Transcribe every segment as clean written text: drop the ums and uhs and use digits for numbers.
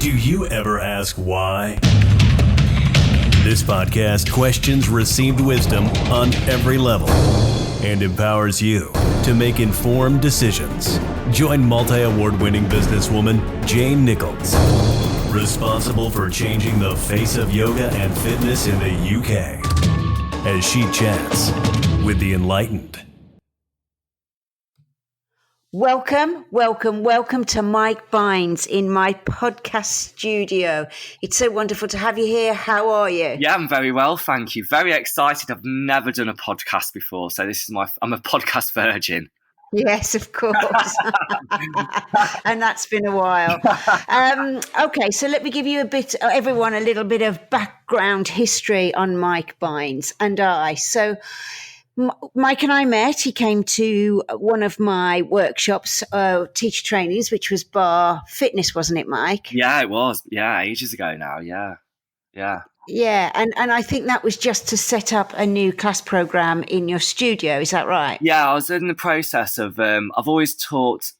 Do you ever ask why? This podcast questions received wisdom on every level and empowers you to make informed decisions. Join multi-award-winning businesswoman Jane Nichols, responsible for changing the face of yoga and fitness in the UK, as she chats with the enlightened. Welcome to Mike Bynes in my podcast studio. It's so wonderful to have you here. How are you? Yeah, I'm very well, thank you. Very excited. I've never done a podcast before, so I'm a podcast virgin. Yes, of course. And that's been a while. Okay, so let me give you everyone a little bit of background history on Mike Bynes and I. So Mike and I met. He came to one of my workshops, teacher trainings, which was Bar Fitness, wasn't it, Mike? Yeah, it was. Yeah, ages ago now. Yeah. Yeah, and I think that was just to set up a new class program in your studio. Is that right? Yeah, I was in the process of, I've always taught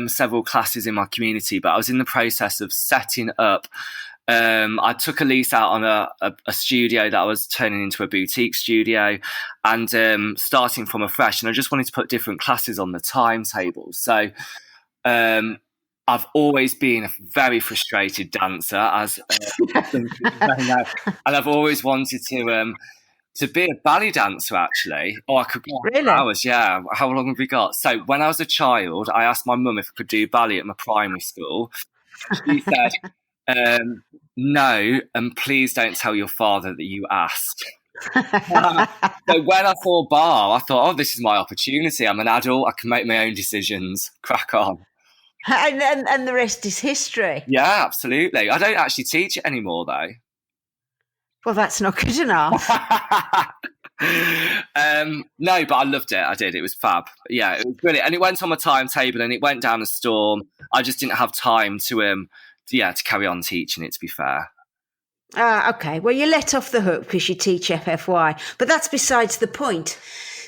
several classes in my community, but I was in the process of setting up. I took a lease out on a studio that I was turning into a boutique studio and starting from afresh. And I just wanted to put different classes on the timetable. So I've always been a very frustrated dancer, as and I've always wanted to be a ballet dancer, actually. Oh, I could go really? Hours, yeah. How long have we got? So when I was a child, I asked my mum if I could do ballet at my primary school. She said, no, and please don't tell your father that you asked. So when I saw bar, I thought, oh, this is my opportunity. I'm an adult. I can make my own decisions. Crack on. And the rest is history. Yeah, absolutely. I don't actually teach it anymore, though. Well, that's not good enough. No, but I loved it. I did. It was fab. Yeah, it was brilliant. And it went on my timetable and it went down a storm. I just didn't have time to carry on teaching it, to be fair. Okay. Well, you let off the hook because you teach FFY, but that's besides the point.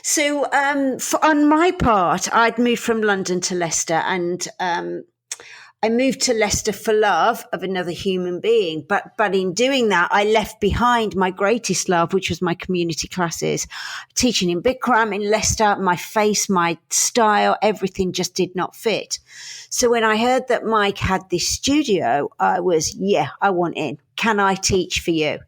So on my part, I'd moved from London to Leicester and I moved to Leicester for love of another human being. But in doing that, I left behind my greatest love, which was my community classes. Teaching in Bikram, in Leicester, my face, my style, everything just did not fit. So when I heard that Mike had this studio, I was, I want in. Can I teach for you?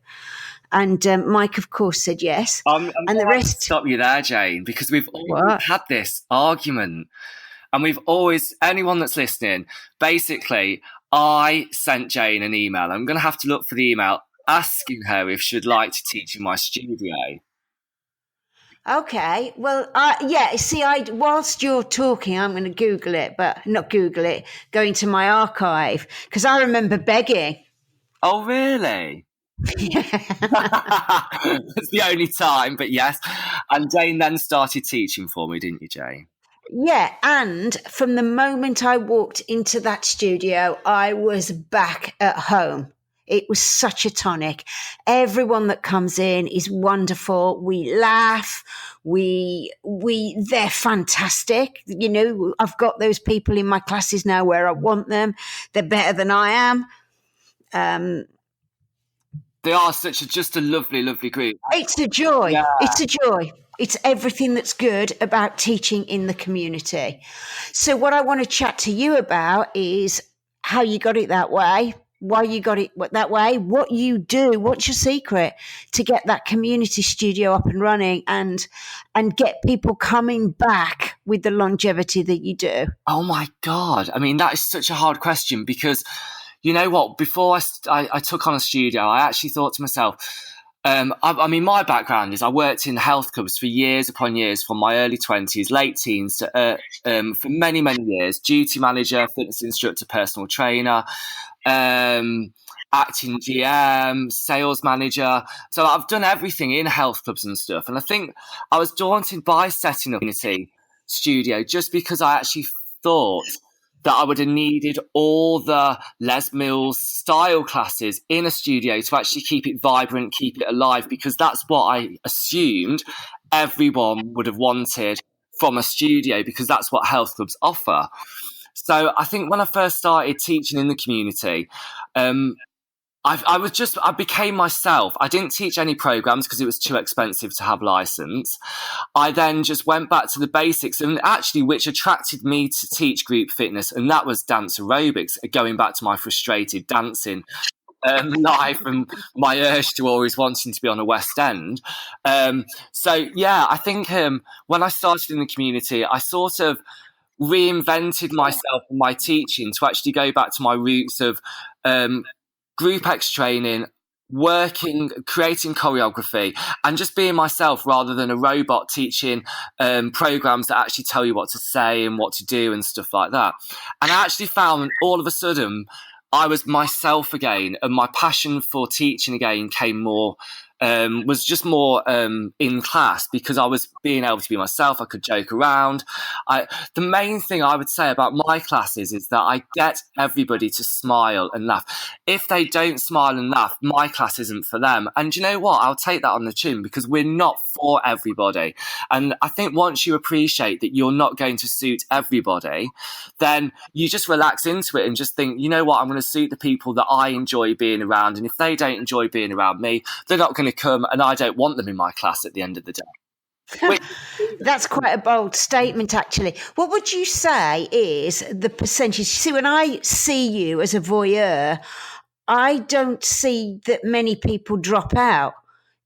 And Mike, of course, said yes. I'm and the rest. Stop you there, Jane, because we've always had this argument. And we've always, anyone that's listening, basically, I sent Jane an email. I'm going to have to look for the email asking her if she'd like to teach in my studio. Okay. Well, see, whilst you're talking, I'm going to Google it, but not Google it, go into my archive, because I remember begging. Oh, really? Yeah. That's the only time, but yes. And Jane then started teaching for me, didn't you, Jane? Yeah, and from the moment I walked into that studio, I was back at home. It was such a tonic. Everyone that comes in is wonderful. We laugh. They're fantastic. You know, I've got those people in my classes now where I want them. They're better than I am. They are just a lovely, lovely group. It's a joy. Yeah. It's a joy. It's everything that's good about teaching in the community. So what I want to chat to you about is how you got it that way, why you got it that way, what you do, what's your secret to get that community studio up and running and get people coming back with the longevity that you do. Oh, my God. I mean, that is such a hard question because, you know what, before I took on a studio, I actually thought to myself, I mean, my background is I worked in health clubs for years upon years, from my early 20s, late teens to for many, many years. Duty manager, fitness instructor, personal trainer, acting GM, sales manager. So I've done everything in health clubs and stuff. And I think I was daunted by setting up a community studio just because I actually thought that I would have needed all the Les Mills style classes in a studio to actually keep it vibrant, keep it alive, because that's what I assumed everyone would have wanted from a studio, because that's what health clubs offer. So I think when I first started teaching in the community, I became myself. I didn't teach any programs because it was too expensive to have license. I then just went back to the basics, and actually which attracted me to teach group fitness, and that was dance aerobics, going back to my frustrated dancing life and my urge to always wanting to be on a West End. So yeah, I think when I started in the community, I sort of reinvented myself and my teaching to actually go back to my roots of Group X training, working, creating choreography, and just being myself rather than a robot teaching programs that actually tell you what to say and what to do and stuff like that. And I actually found all of a sudden I was myself again, and my passion for teaching again came more. Was just more in class because I was being able to be myself. I could joke around. The main thing I would say about my classes is that I get everybody to smile and laugh. If they don't smile and laugh, my class isn't for them. And you know what? I'll take that on the chin because we're not for everybody. And I think once you appreciate that you're not going to suit everybody, then you just relax into it and just think, you know what? I'm going to suit the people that I enjoy being around. And if they don't enjoy being around me, they're not going to come, and I don't want them in my class at the end of the day. That's quite a bold statement, actually. What would you say is the percentage? See, when I see you as a voyeur, I don't see that many people drop out.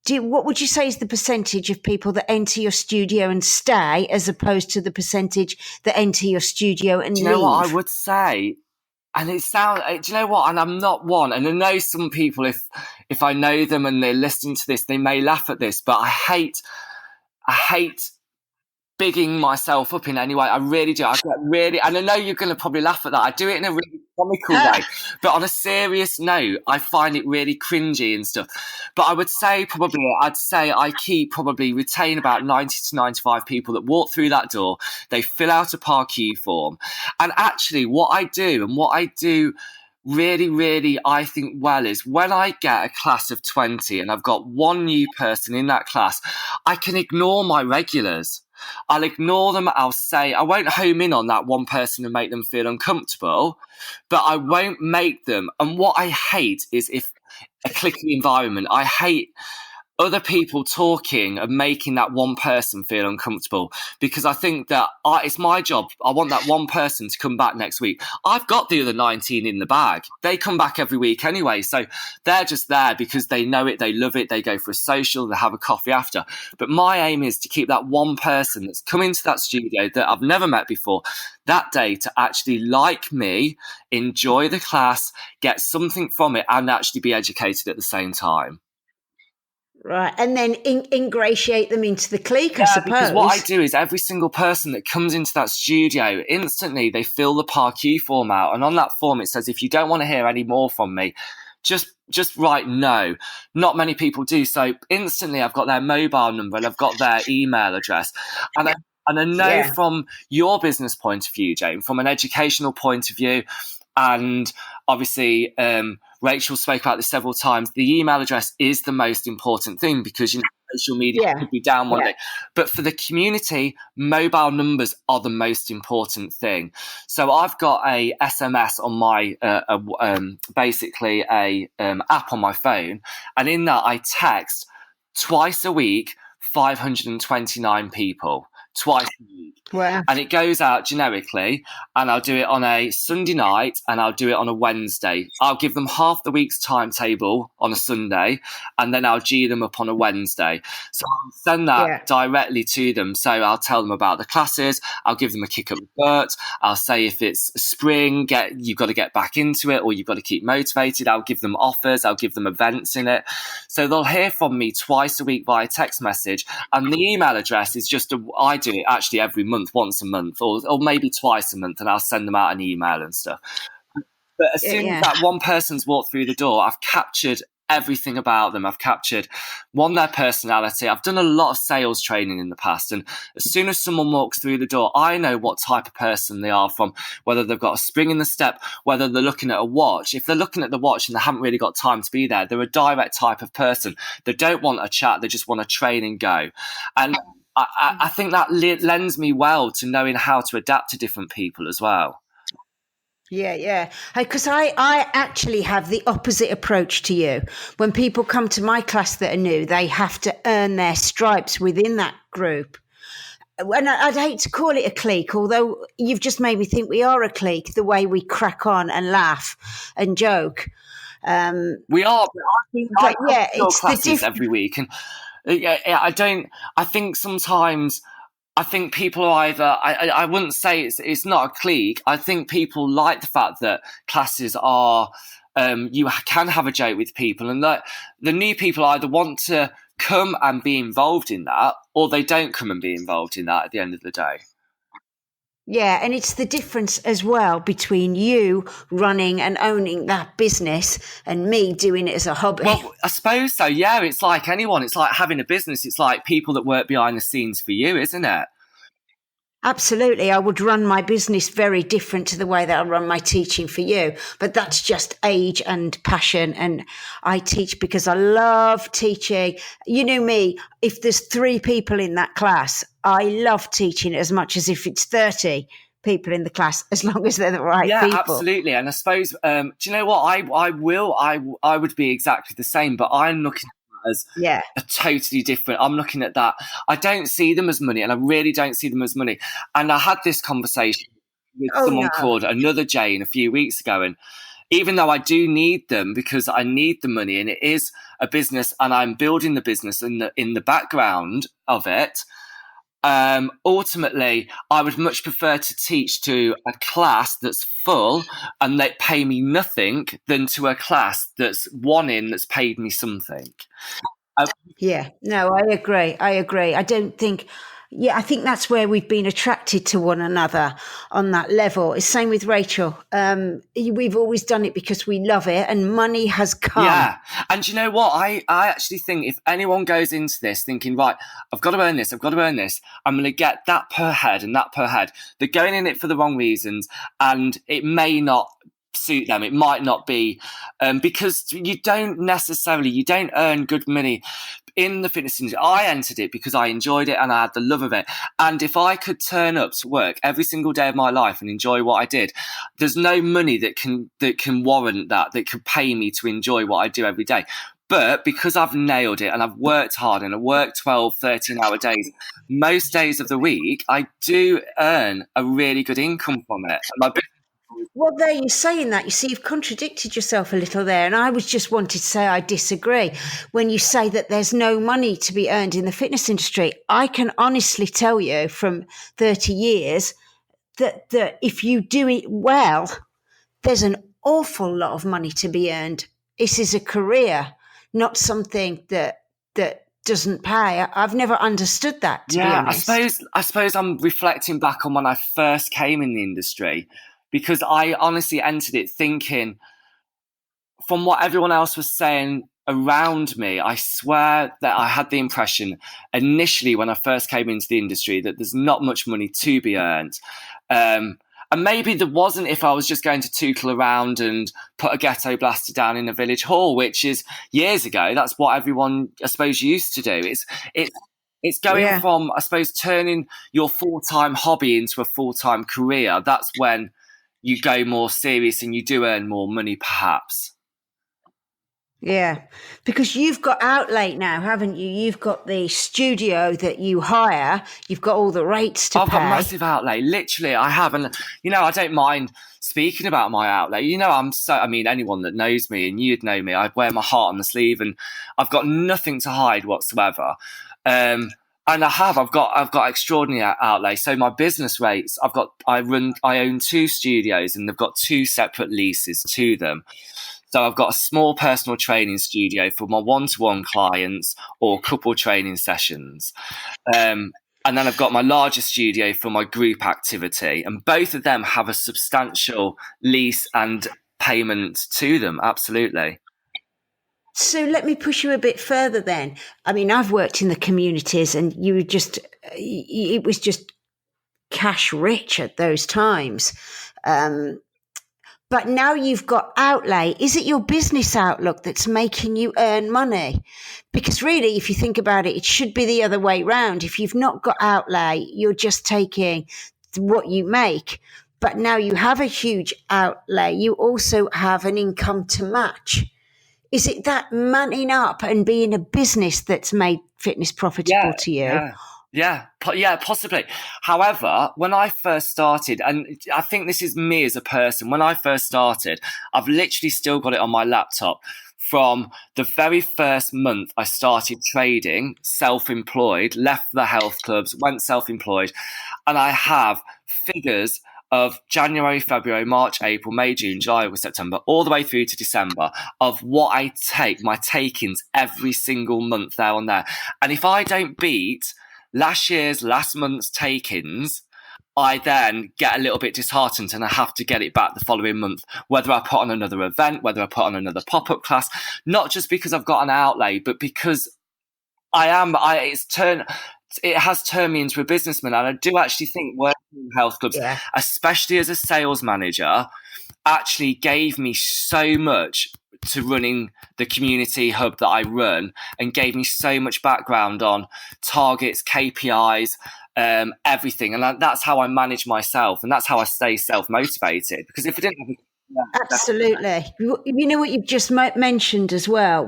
What would you say is the percentage of people that enter your studio and stay, as opposed to the percentage that enter your studio and leave? Do you know what I would say? And it sounds, do you know what? And I'm not one. And I know some people, if I know them and they're listening to this, they may laugh at this, but I hate bigging myself up in any way. I really do. And I know you're going to probably laugh at that. I do it in a really comical way, but on a serious note, I find it really cringy and stuff. But I would say I retain about 90 to 95 people that walk through that door. They fill out a Parq form. And actually what I do really, really, I think well is when I get a class of 20 and I've got one new person in that class, I can ignore my regulars. I'll ignore them. I'll say, I won't home in on that one person and make them feel uncomfortable, but I won't make them. And what I hate is if a cliquey environment, I hate other people talking and making that one person feel uncomfortable, because I think that it's my job. I want that one person to come back next week. I've got the other 19 in the bag. They come back every week anyway. So they're just there because they know it. They love it. They go for a social. They have a coffee after. But my aim is to keep that one person that's come into that studio that I've never met before that day to actually like me, enjoy the class, get something from it, and actually be educated at the same time. Right, and then ingratiate them into the clique, I suppose. Because what I do is every single person that comes into that studio, instantly they fill the Parq form out. And on that form, it says, if you don't want to hear any more from me, just write no. Not many people do. So instantly I've got their mobile number and I've got their email address. And I know from your business point of view, Jane, from an educational point of view, and obviously Rachel spoke about this several times, the email address is the most important thing, because social media could be down one day. But for the community, mobile numbers are the most important thing. So I've got a SMS on my basically a app on my phone, and in that I text twice a week 529 people. Twice a week. Wow. And it goes out generically, and I'll do it on a Sunday night and I'll do it on a Wednesday. I'll give them half the week's timetable on a Sunday, and then I'll G them up on a Wednesday. So I'll send that directly to them. So I'll tell them about the classes. I'll give them a kick up the butt. I'll say if it's spring, you've got to get back into it, or you've got to keep motivated. I'll give them offers. I'll give them events in it. So they'll hear from me twice a week via text message. And the email address is I do it actually every month, once a month, or maybe twice a month, and I'll send them out an email and stuff. But as soon as that one person's walked through the door, I've captured everything about them. I've captured their personality. I've done a lot of sales training in the past, and as soon as someone walks through the door, I know what type of person they are, from whether they've got a spring in the step, whether they're looking at a watch. If they're looking at the watch and they haven't really got time to be there, they're a direct type of person. They don't want a chat. They just want to train and go. And I think that lends me well to knowing how to adapt to different people as well. Yeah. Because I actually have the opposite approach to you. When people come to my class that are new, they have to earn their stripes within that group. And I'd hate to call it a clique, although you've just made me think we are a clique, the way we crack on and laugh and joke. We are, but I think But yeah, your it's the classes every week, and I think sometimes. I think people are either. I wouldn't say it's not a clique. I think people like the fact that classes are. You can have a joke with people, and that the new people either want to come and be involved in that, or they don't come and be involved in that at the end of the day. Yeah, and it's the difference as well between you running and owning that business and me doing it as a hobby. Well, I suppose so, yeah. It's like anyone. It's like having a business. It's like people that work behind the scenes for you, isn't it? Absolutely. I would run my business very different to the way that I run my teaching for you. But that's just age and passion. And I teach because I love teaching. You know me, if there's 3 people in that class, I love teaching as much as if it's 30 people in the class, as long as they're the right people. Yeah, absolutely. And I suppose, do you know what? I would be exactly the same, but I'm looking as a totally different. I'm looking at that. I don't see them as money, and I really don't see them as money. And I had this conversation with someone called Another Jane a few weeks ago, and even though I do need them because I need the money, and it is a business, and I'm building the business in the background of it. Ultimately, I would much prefer to teach to a class that's full and they pay me nothing than to a class that's that's paid me something. Yeah, no, I agree. I don't think, I think that's where we've been attracted to one another on that level. It's same with Rachel. We've always done it because we love it and money has come. Yeah. And you know what? I actually think if anyone goes into this thinking, right, I've got to earn this, I'm going to get that per head and that per head, they're going in it for the wrong reasons, and it may not suit them. It might not be because you don't earn good money in the fitness industry. I entered it because I enjoyed it and I had the love of it. And if I could turn up to work every single day of my life and enjoy what I did, there's no money that can warrant that could pay me to enjoy what I do every day. But because I've nailed it and I've worked hard and I work 12, 13-hour days, most days of the week, I do earn a really good income from it. Well, there you're saying that. You see, you've contradicted yourself a little there. And I was just wanted to say I disagree. When you say that there's no money to be earned in the fitness industry, I can honestly tell you from 30 years that if you do it well, there's an awful lot of money to be earned. This is a career, not something that doesn't pay. I've never understood that, to be honest. I suppose I'm reflecting back on when I first came in the industry, because I honestly entered it thinking, from what everyone else was saying around me, I swear that I had the impression initially when I first came into the industry that there's not much money to be earned. And maybe there wasn't if I was just going to tootle around and put a ghetto blaster down in a village hall, which is years ago. That's what everyone, I suppose, used to do. It's going from, I suppose, turning your full-time hobby into a full-time career. That's when you go more serious and you do earn more money, perhaps. Yeah, because you've got outlay now, haven't you? You've got the studio that you hire. You've got all the rates to pay. I've got massive outlay. Literally, I have. And, I don't mind speaking about my outlay. Anyone that knows me, and you'd know me, I wear my heart on the sleeve and I've got nothing to hide whatsoever. And I've got extraordinary outlay. So my business rates, I own 2 studios and they've got 2 separate leases to them. So I've got a small personal training studio for my one-to-one clients or couple training sessions. And then I've got my larger studio for my group activity. And both of them have a substantial lease and payment to them. Absolutely. So let me push you a bit further then. I mean, I've worked in the communities and it was just cash rich at those times. But now you've got outlay. Is it your business outlook that's making you earn money? Because really, if you think about it, it should be the other way round. If you've not got outlay, you're just taking what you make. but now you have a huge outlay. You also have an income to match. Is it that manning up and being a business that's made fitness profitable to you? Yeah, possibly. However, when I first started, and I think this is me as a person, when I first started, I've literally still got it on my laptop from the very first month I started trading, self-employed, left the health clubs, went self-employed, and I have figures of January, February, March, April, May, June, July, August, September, all the way through to December of what I take, my takings every single month there on there. And if I don't beat last month's takings, I then get a little bit disheartened and I have to get it back the following month, whether I put on another event, whether I put on another pop-up class, not just because I've got an outlay, but because it has turned me into a businessman. And I do actually think working in health clubs, especially as a sales manager, actually gave me so much to running the community hub that I run, and gave me so much background on targets, KPIs, everything. And that's how I manage myself, and that's how I stay self-motivated. Because if I didn't have absolutely. You know what you've just mentioned as well,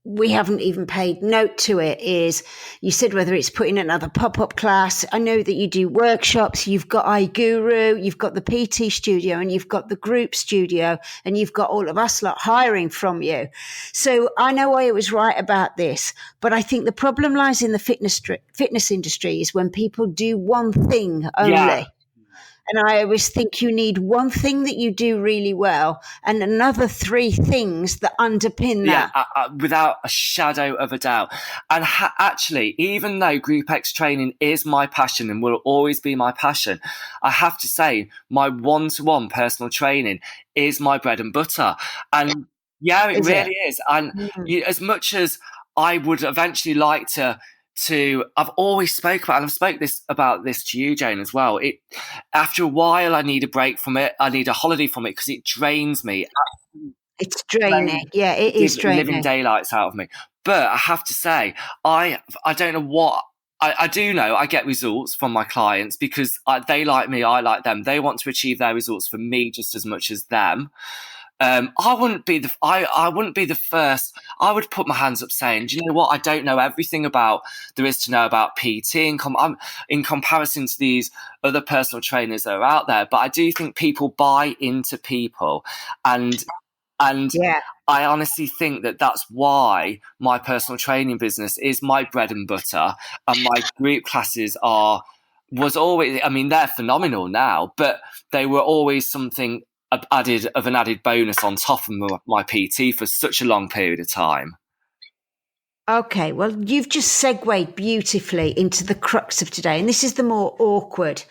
we haven't even paid note to it, is you said whether it's putting another pop-up class. I know that you do workshops, you've got iGuru, you've got the PT studio, and you've got the group studio, and you've got all of us lot hiring from you. So I know I was right about this, but I think the problem lies in the fitness industry is when people do one thing only. Yeah. And I always think you need one thing that you do really well and another 3 things that underpin that. Yeah, without a shadow of a doubt. And actually, even though Group X training is my passion and will always be my passion, I have to say my one-to-one personal training is my bread and butter. And yeah, it really is. And as much as I would eventually like to I've always spoke about, and I've spoke about this to you, Jane, as well. After a while, I need a break from it. I need a holiday from it because it drains me. It's draining. Yeah, it is draining. Living daylights out of me. But I have to say, I don't know what. I do know I get results from my clients because they like me, I like them. They want to achieve their results for me just as much as them. I wouldn't be the first. I would put my hands up saying, do you know what? I don't know everything there is to know about PT in comparison to these other personal trainers that are out there. But I do think people buy into people, and I honestly think that that's why my personal training business is my bread and butter, and my group classes was always. I mean, they're phenomenal now, but they were always something an added bonus on top of my PT for such a long period of time. Okay, well, you've just segued beautifully into the crux of today, and this is the more awkward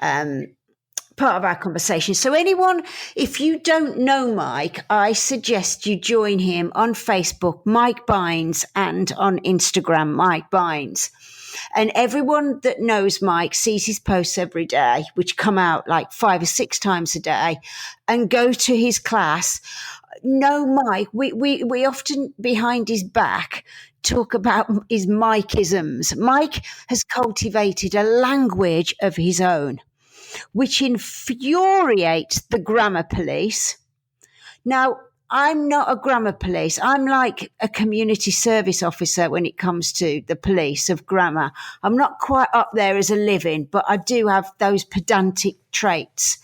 part of our conversation. So anyone, if you don't know Mike, I suggest you join him on Facebook, Mike Bynes, and on Instagram, Mike Bynes. And everyone that knows Mike sees his posts every day, which come out like 5 or 6 times a day, and go to his class. No, Mike, we often behind his back talk about his Mikeisms. Mike has cultivated a language of his own, which infuriates the grammar police. Now, I'm not a grammar police. I'm like a community service officer when it comes to the police of grammar. I'm not quite up there as a living, but I do have those pedantic traits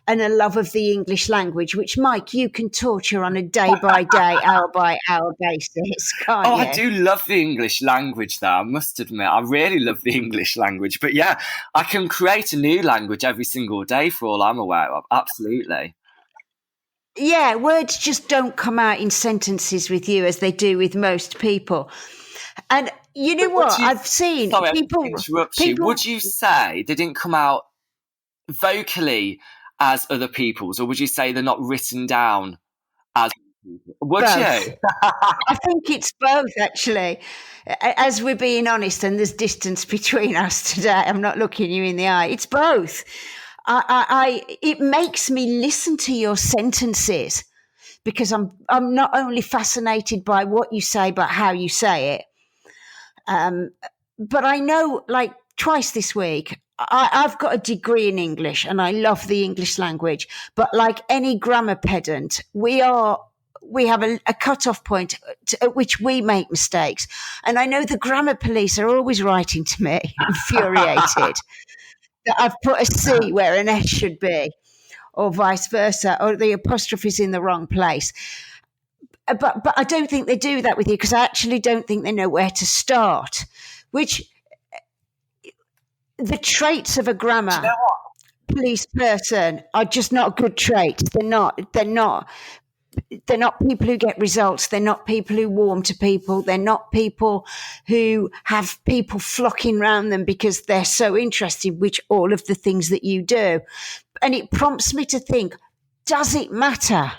and a love of the English language, which, Mike, you can torture on a day-by-day, hour-by-hour basis, can't you? I do love the English language, though, I must admit. I really love the English language. But, yeah, I can create a new language every single day for all I'm aware of. Absolutely. Yeah, words just don't come out in sentences with you as they do with most people. And you know what? I've seen people... interrupt you. Would you say they didn't come out vocally as other people's, or would you say they're not written down as people? Would both. You? I think it's both, actually. As we're being honest, and there's distance between us today, I'm not looking you in the eye. It's both. It makes me listen to your sentences because I'm not only fascinated by what you say, but how you say it. But I know, like twice this week, I've got a degree in English and I love the English language, but like any grammar pedant, we have a cut-off point at which we make mistakes. And I know the grammar police are always writing to me, infuriated, that I've put a C where an S should be, or vice versa, or the apostrophe is in the wrong place. But I don't think they do that with you, because I actually don't think they know where to start, which the traits of a grammar police person are just not good traits. They're not people who get results. They're not people who warm to people. They're not people who have people flocking around them because they're so interested, which all of the things that you do. And it prompts me to think, does it matter?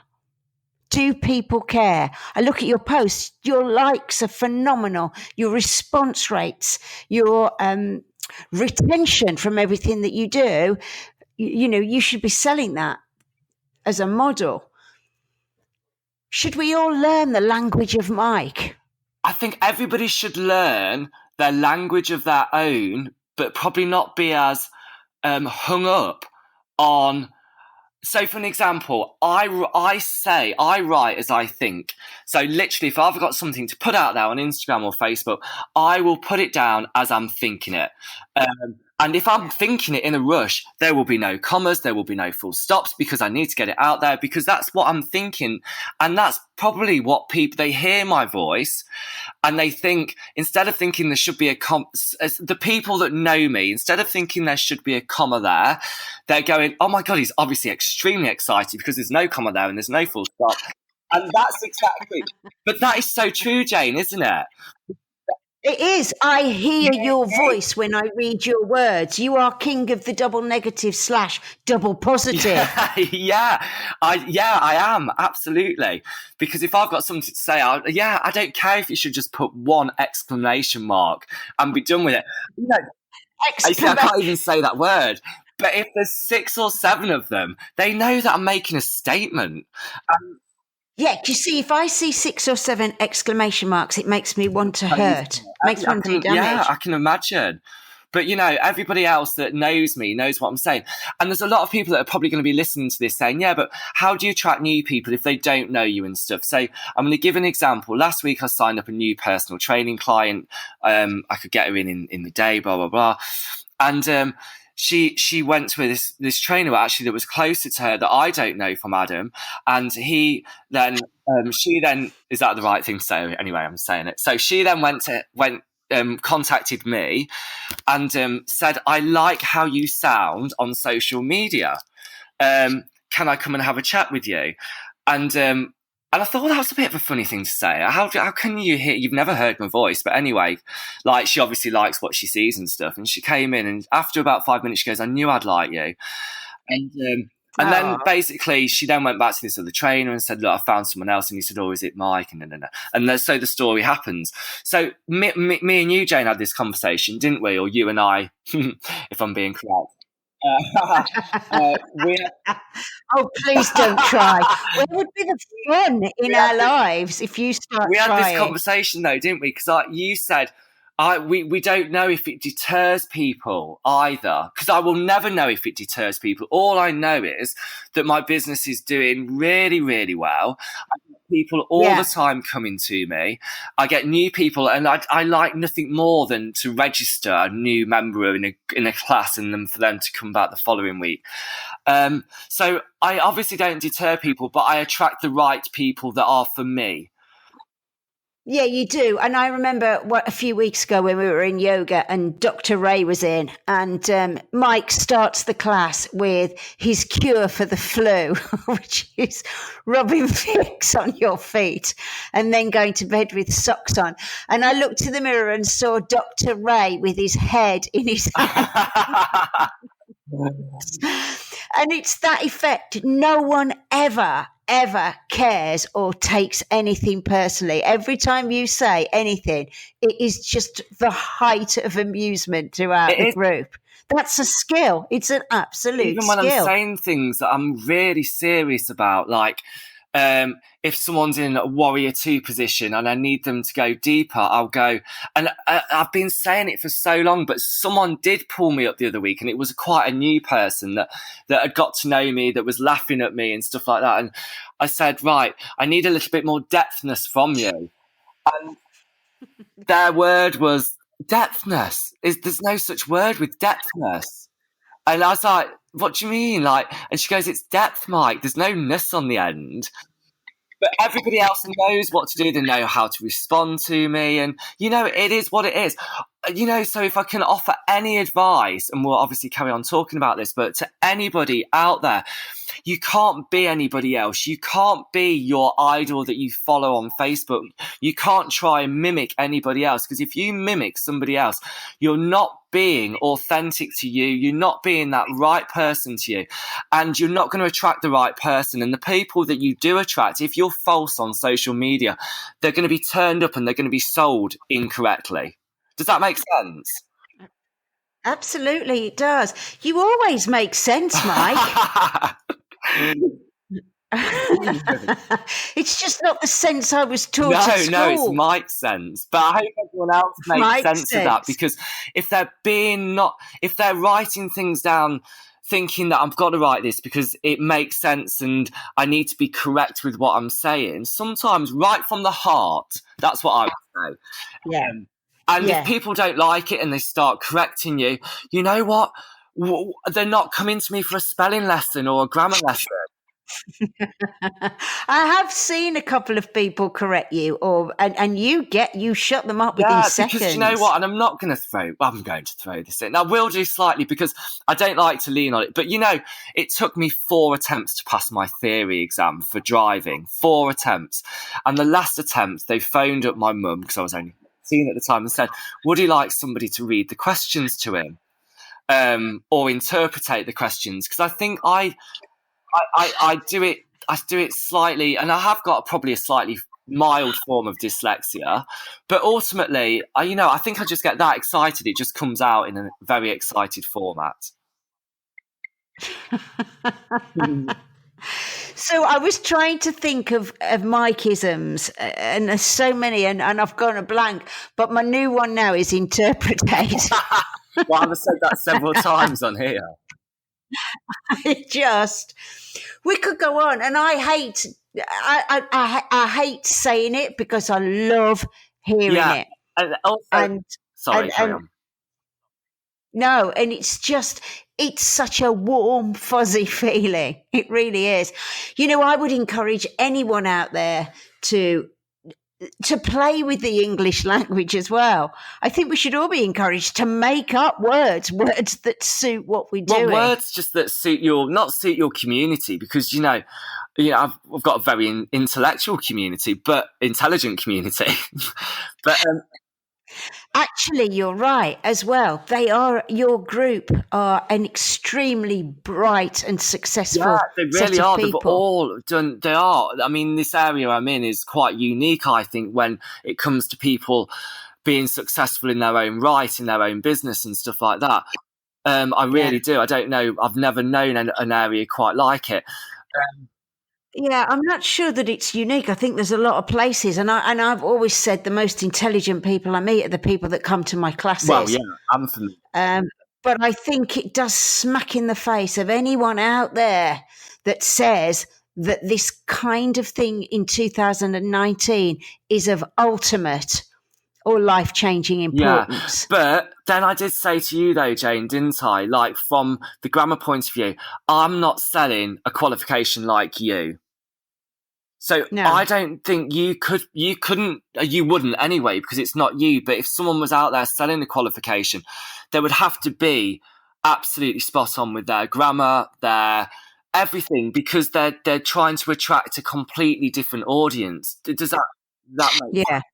Do people care? I look at your posts, your likes are phenomenal. Your response rates, your retention from everything that you do, you should be selling that as a model. Should we all learn the language of Mike? I think everybody should learn their language of their own, but probably not be as hung up on. So, for an example, I write as I think. So, literally, if I've got something to put out there on Instagram or Facebook, I will put it down as I'm thinking it. And if I'm thinking it in a rush, there will be no commas, there will be no full stops, because I need to get it out there, because that's what I'm thinking. And that's probably what they hear my voice and they think, instead of thinking there should be the people that know me, instead of thinking there should be a comma there, they're going, oh my God, he's obviously extremely excited because there's no comma there and there's no full stop. And that's exactly, but that is so true, Jane, isn't it? It is. I hear your voice when I read your words. You are king of the double negative / double positive. Yeah, I am, absolutely. Because if I've got something to say, I don't care if you should just put one exclamation mark and be done with it. I can't even say that word. But if there's 6 or 7 of them, they know that I'm making a statement. Yeah, do you see, if I see 6 or 7 exclamation marks, it makes me want to hurt. Makes me want to do damage. Yeah, I can imagine. But, everybody else that knows me knows what I'm saying. And there's a lot of people that are probably going to be listening to this saying, yeah, but how do you attract new people if they don't know you and stuff? So I'm going to give an example. Last week, I signed up a new personal training client. I could get her in the day, blah, blah, blah. And she went to this trainer actually that was closer to her that I don't know from Adam, and she then is that the right thing to say? Anyway, I'm saying it. So she then contacted me and said, I like how you sound on social media. Can I come and have a chat with you? And I thought, well, that was a bit of a funny thing to say. How can you hear? You've never heard my voice. But anyway, she obviously likes what she sees and stuff. And she came in, and after about 5 minutes, she goes, I knew I'd like you. And then basically she then went back to this other trainer and said, look, I found someone else. And he said, oh, is it Mike? And so the story happens. So me and you, Jane, had this conversation, didn't we? Or you and I, if I'm being correct. Oh, please don't try. What would be the fun in our lives if you start We trying? had this conversation though, didn't we? Because you said we don't know if it deters people either, because I will never know if it deters people. All I know is that my business is doing really, really well. I get people all the time coming to me. I get new people, and I like nothing more than to register a new member in a class and then for them to come back the following week. So I obviously don't deter people, but I attract the right people that are for me. Yeah, you do. And I remember a few weeks ago when we were in yoga and Dr. Ray was in, and Mike starts the class with his cure for the flu, which is rubbing Vicks on your feet and then going to bed with socks on. And I looked in the mirror and saw Dr. Ray with his head in his hand. And it's that effect. No one ever cares or takes anything personally. Every time you say anything, it is just the height of amusement throughout the group. That's a skill. It's an absolute skill. Even when I'm saying things that I'm really serious about, like If someone's in a warrior 2 position and I need them to go deeper, I'll go. And I've been saying it for so long, but someone did pull me up the other week, and it was quite a new person that had got to know me, that was laughing at me and stuff like that. And I said, right, I need a little bit more depthness from you. And their word was depthness. There's no such word with depthness. And I was like, what do you mean? And she goes, it's depth, Mike. There's no ness on the end. But everybody else knows what to do. They know how to respond to me. And, it is what it is. So if I can offer any advice, and we'll obviously carry on talking about this, but to anybody out there, you can't be anybody else. You can't be your idol that you follow on Facebook. You can't try and mimic anybody else, because if you mimic somebody else, you're not being authentic to you. You're not being that right person to you, and you're not going to attract the right person. And the people that you do attract, if you're false on social media, they're going to be turned up and they're going to be sold incorrectly. Does that make sense? Absolutely, it does. You always make sense, Mike. It's just not the sense I was taught at school. No, it's Mike's sense. But I hope everyone else makes sense of that, because if they're writing things down thinking that I've got to write this because it makes sense and I need to be correct with what I'm saying, sometimes right from the heart, that's what I would say. Yeah. And if people don't like it and they start correcting you, you know what? They're not coming to me for a spelling lesson or a grammar lesson. I have seen a couple of people correct you, and you shut them up within seconds. Because you know what? And I'm going to throw this in. I will do slightly because I don't like to lean on it. But it took me 4 attempts to pass my theory exam for driving. 4 attempts. And the last attempt, they phoned up my mum, because I was only 16 at the time, and said, would he like somebody to read the questions to him? Or interpretate the questions? Because I think I do it slightly, and I have got probably a slightly mild form of dyslexia, but ultimately, I think I just get that excited. It just comes out in a very excited format. So I was trying to think of Mike-isms, and there's so many, and I've gone a blank, but my new one now is interpretate. Well, I've said that several times on here. We could go on, and I hate saying it because I love hearing it. And also, carry on. No, and it's such a warm, fuzzy feeling. It really is. I would encourage anyone out there to play with the English language as well. I think we should all be encouraged to make up words that suit what we're doing. Words just that not suit your community, because I've got a very intellectual community, but intelligent community. But actually, you're right as well. Your group are an extremely bright and successful they really set of are. people. They've all done. They are. I mean, this area I'm in is quite unique, I think, when it comes to people being successful in their own right, in their own business and stuff like that. I really do. I don't know. I've never known an area quite like it. Yeah, I'm not sure that it's unique. I think there's a lot of places, and I've always said the most intelligent people I meet are the people that come to my classes. Well, yeah, I'm familiar. But I think it does smack in the face of anyone out there that says that this kind of thing in 2019 is of ultimate or life-changing importance. Yeah, but then I did say to you though, Jane, didn't I? Like, from the grammar point of view, I'm not selling a qualification like you. So no. I don't think you wouldn't anyway, because it's not you. But if someone was out there selling a qualification, they would have to be absolutely spot on with their grammar, their everything, because they're trying to attract a completely different audience. Does that make sense?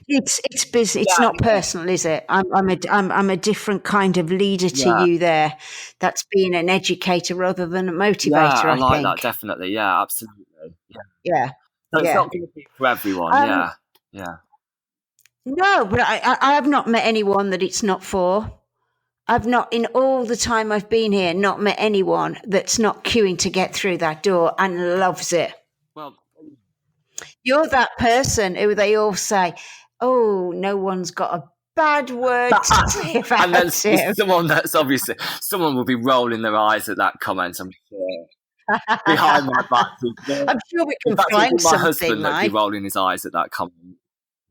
It's busy. It's not personal, is it? I'm a different kind of leader to you there. That's being an educator rather than a motivator. Yeah, I like think. That definitely. Yeah, absolutely. Yeah. So it's not going to be for everyone. Yeah. No, but I have not met anyone that it's not for. I've not, in all the time I've been here, not met anyone that's not queuing to get through that door and loves it. Well, You're that person who they all say, "Oh, no one's got a bad word to say And then about him." someone will be rolling their eyes at that comment, I'm sure. Behind my back. I'm sure we In can fact, it would find be my something, husband that'd be Mike. rolling his eyes at that comment.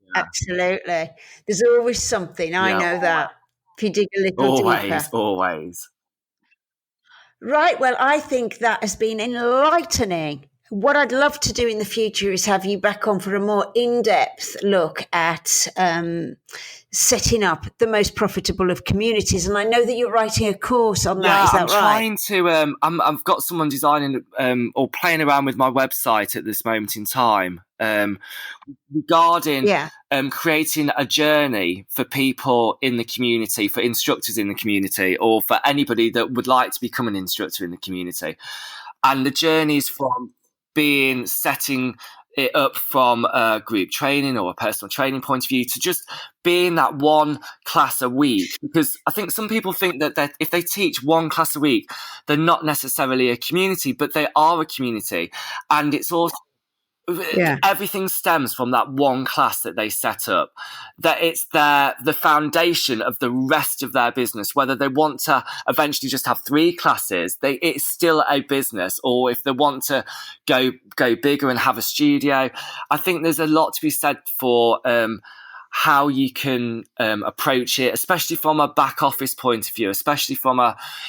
Yeah. Absolutely. There's always something. I Yeah, know that. If you dig a little deeper. always. Right. Well, I think that has been enlightening. What I'd love to do in the future is have you back on for a more in-depth look at setting up the most profitable of communities. And I know that you're writing a course on that. Is that I'm right? trying to. I've got someone designing or playing around with my website at this moment in time regarding creating a journey for people in the community, for instructors in the community, or for anybody that would like to become an instructor in the community. And the journeys from setting it up from a group training or a personal training point of view to just being that one class a week. Because I think some people think that if they teach one class a week, they're not necessarily a community, but they are a community. And it's also everything stems from that one class that they set up, that it's the foundation of the rest of their business. Whether they want to eventually just have 3 classes, it's still a business, or if they want to go bigger and have a studio. I think there's a lot to be said for how you can approach it, especially from a back office point of view, especially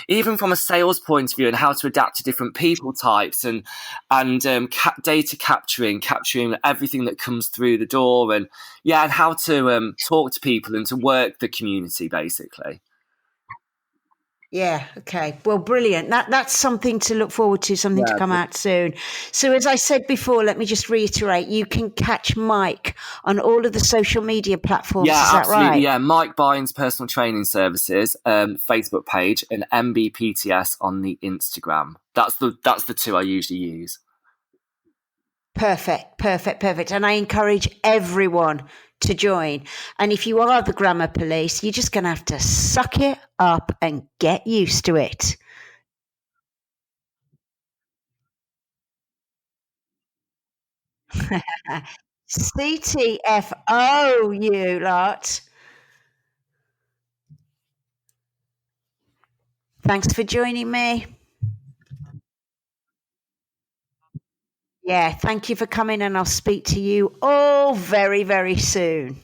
even from a sales point of view, and how to adapt to different people types and data capturing everything that comes through the door, and how to talk to people and to work the community basically. Yeah. Okay. Well, brilliant. That's something to look forward to, something to come out soon. So as I said before, let me just reiterate, you can catch Mike on all of the social media platforms. Yeah, is that absolutely. right? Yeah. Mike Bynes Personal Training Services, Facebook page, and MBPTS on the Instagram. That's the 2 I usually use. Perfect. And I encourage everyone to join. And if you are the grammar police, you're just going to have to suck it up and get used to it. CTFO, you lot. Thanks for joining me. Yeah, thank you for coming, and I'll speak to you all very, very soon.